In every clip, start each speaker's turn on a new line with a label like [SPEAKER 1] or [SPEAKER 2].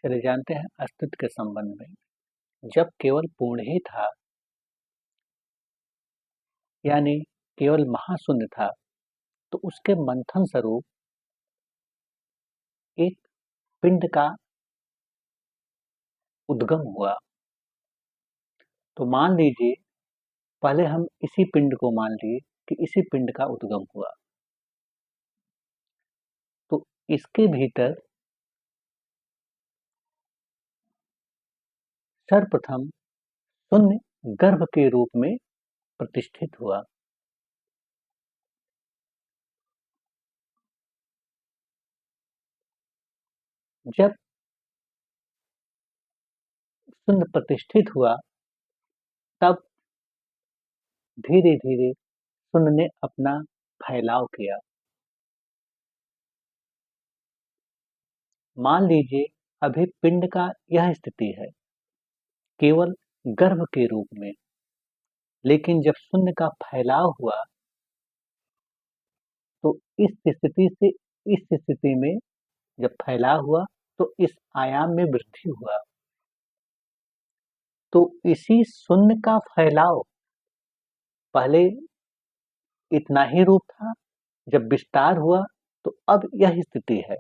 [SPEAKER 1] चले जानते हैं अस्तित्व के संबंध में। जब केवल पूर्ण ही था, यानी केवल महाशून्य था, तो उसके मंथन स्वरूप एक पिंड का उद्गम हुआ। तो मान लीजिए, पहले हम इसी पिंड को मान लिए कि इसी पिंड का उद्गम हुआ। तो इसके भीतर सर्वप्रथम शून्य गर्भ के रूप में प्रतिष्ठित हुआ। जब शून्य प्रतिष्ठित हुआ, तब धीरे धीरे शून्य ने अपना फैलाव किया। मान लीजिए, अभी पिंड का यह स्थिति है, केवल गर्भ के रूप में। लेकिन जब शून्य का फैलाव हुआ, तो इस स्थिति से इस स्थिति में जब फैलाव हुआ, तो इस आयाम में वृद्धि हुआ। तो इसी शून्य का फैलाव पहले इतना ही रूप था, जब विस्तार हुआ तो अब यह स्थिति है।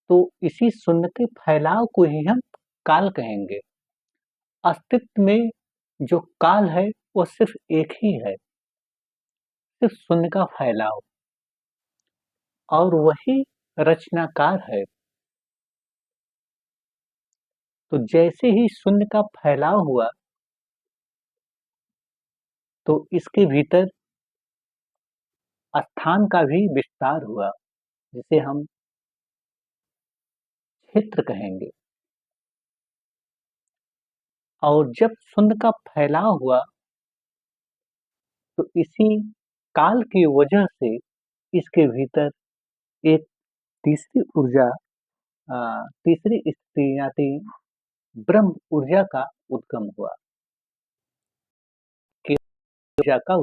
[SPEAKER 1] तो इसी शून्य के फैलाव को ही हम काल कहेंगे। अस्तित्व में जो काल है वो सिर्फ एक ही है, सिर्फ शून्य का फैलाव, और वही रचनाकार है। तो जैसे ही शून्य का फैलाव हुआ, तो इसके भीतर स्थान का भी विस्तार हुआ, जिसे हम क्षेत्र कहेंगे। और जब शून्य का फैलाव हुआ, तो इसी काल की वजह से इसके भीतर एक तीसरी ऊर्जा, तीसरी स्थिति यानी ब्रह्म ऊर्जा का उद्गम हुआ। ऊर्जा का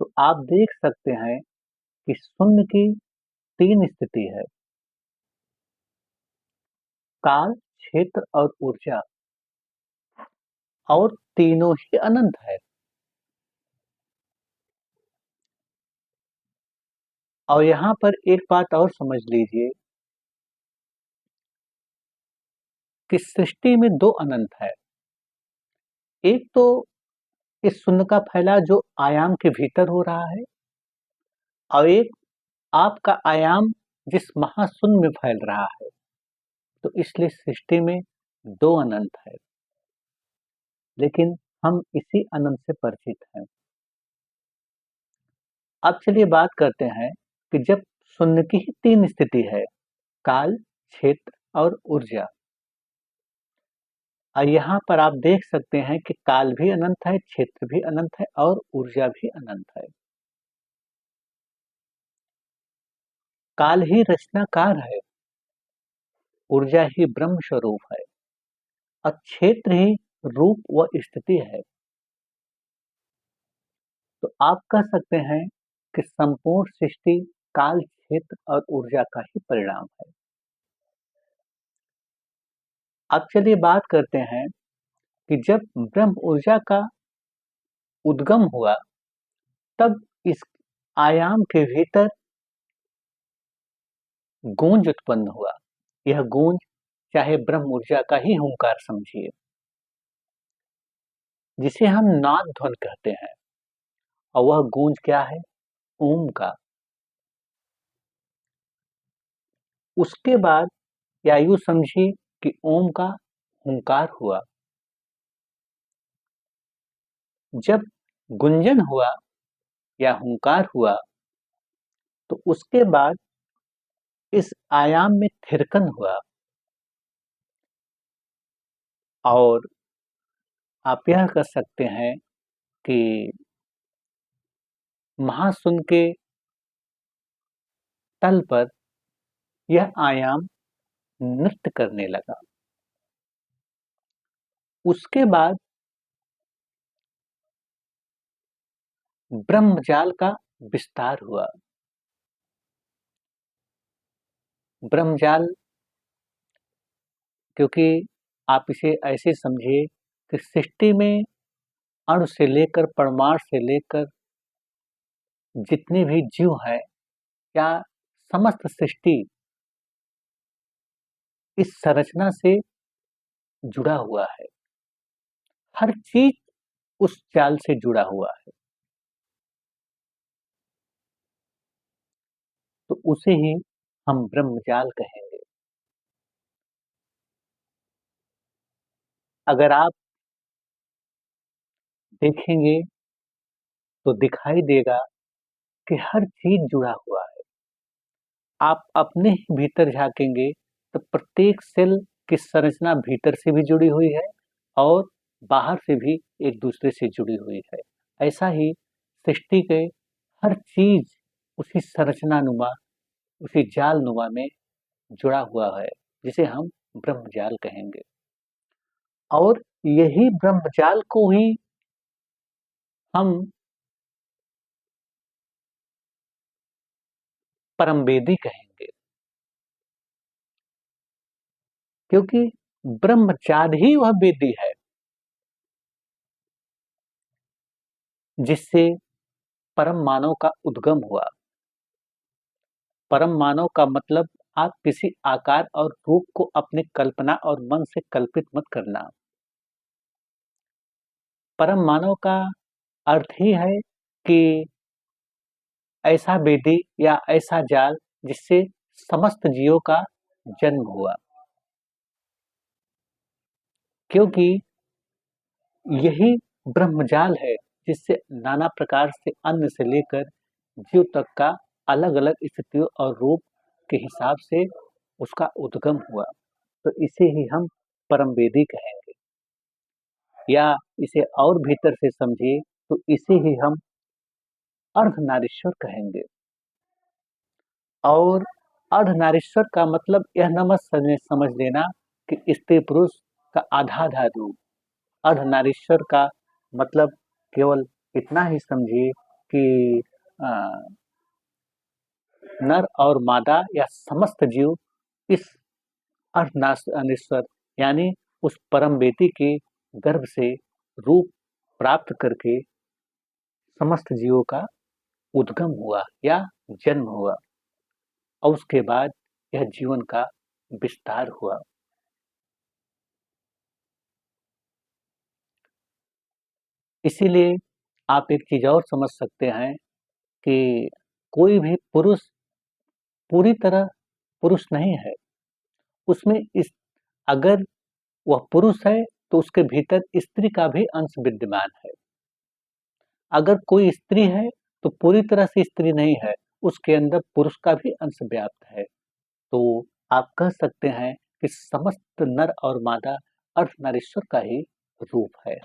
[SPEAKER 1] तो आप देख सकते हैं कि शून्य की तीन स्थिति है: काल, क्षेत्र और ऊर्जा, और तीनों ही अनंत है। और यहाँ पर एक बात और समझ लीजिए कि सृष्टि में दो अनंत है। एक तो इस शून्य का फैलाव जो आयाम के भीतर हो रहा है, और एक आपका आयाम जिस महाशून्य में फैल रहा है। तो इसलिए सृष्टि में दो अनंत है, लेकिन हम इसी अनंत से परिचित हैं। अब चलिए बात करते हैं कि जब शून्य की ही तीन स्थिति है: काल, क्षेत्र और ऊर्जा। और यहाँ पर आप देख सकते हैं कि काल भी अनंत है, क्षेत्र भी अनंत है और ऊर्जा भी अनंत है। काल ही रचनाकार है, ऊर्जा ही ब्रह्म स्वरूप है, और क्षेत्र ही रूप व स्थिति है। तो आप कह सकते हैं कि संपूर्ण सृष्टि काल, क्षेत्र और ऊर्जा का ही परिणाम है। अब चलिए बात करते हैं कि जब ब्रह्म ऊर्जा का उद्गम हुआ, तब इस आयाम के भीतर गूंज उत्पन्न हुआ। यह गूंज चाहे ब्रह्म ऊर्जा का ही हुंकार समझिए, जिसे हम नाद ध्वनि कहते हैं। और वह गूंज क्या है? ओम का। उसके बाद या यूं समझिए कि ओम का हुंकार हुआ। जब गुंजन हुआ या हुंकार हुआ, तो उसके बाद इस आयाम में थिरकन हुआ। और आप यह कह सकते हैं कि महाशून्य के तल पर यह आयाम नृत्य करने लगा। उसके बाद ब्रह्मजाल का विस्तार हुआ। ब्रह्मजाल क्योंकि आप इसे ऐसे समझिए कि सृष्टि में अणु से लेकर परमाणु से लेकर जितने भी जीव हैं या समस्त सृष्टि इस संरचना से जुड़ा हुआ है। हर चीज उस जाल से जुड़ा हुआ है, तो उसे ही हम ब्रह्मजाल कहेंगे। अगर आप देखेंगे तो दिखाई देगा कि हर चीज जुड़ा हुआ है। आप अपने ही भीतर झाँकेंगे तो प्रत्येक सेल की संरचना भीतर से भी जुड़ी हुई है और बाहर से भी एक दूसरे से जुड़ी हुई है। ऐसा ही सृष्टि के हर चीज उसी संरचनानुमा, उसी जालनुमा में जुड़ा हुआ है, जिसे हम ब्रह्मजाल कहेंगे। और यही ब्रह्मजाल को ही हम परमवेदी कहेंगे, क्योंकि ब्रह्मजाल ही वह वेदी है जिससे परम मानव का उद्गम हुआ। परम मानव का मतलब आप किसी आकार और रूप को अपनी कल्पना और मन से कल्पित मत करना। परम मानव का अर्थ ही है कि ऐसा वेदी या ऐसा जाल जिससे समस्त जीवों का जन्म हुआ, क्योंकि यही ब्रह्मजाल है जिससे नाना प्रकार से अन्न से लेकर जीव तक का अलग अलग स्थितियों और रूप के हिसाब से उसका उद्गम हुआ। तो इसे ही हम परमवेदी कहेंगे, या इसे और भीतर से समझिए तो इसे ही हम अर्धनारीश्वर कहेंगे। और अर्धनारीश्वर का मतलब यह न मत समझ लेना कि स्त्री पुरुष का आधा आधा रूप। अर्धनारीश्वर का मतलब केवल इतना ही समझिए कि अ, नर और मादा या समस्त जीव इस अर्धनारीश्वर यानी उस परम बेटी के गर्भ से रूप प्राप्त करके समस्त जीवों का उद्गम हुआ या जन्म हुआ, और उसके बाद यह जीवन का विस्तार हुआ। इसीलिए आप एक चीज और समझ सकते हैं कि कोई भी पुरुष पूरी तरह पुरुष नहीं है। उसमें इस अगर वह पुरुष है तो उसके भीतर स्त्री का भी अंश विद्यमान है। अगर कोई स्त्री है तो पूरी तरह से स्त्री नहीं है, उसके अंदर पुरुष का भी अंश व्याप्त है। तो आप कह सकते हैं कि समस्त नर और मादा अर्धनारीश्वर का ही रूप है।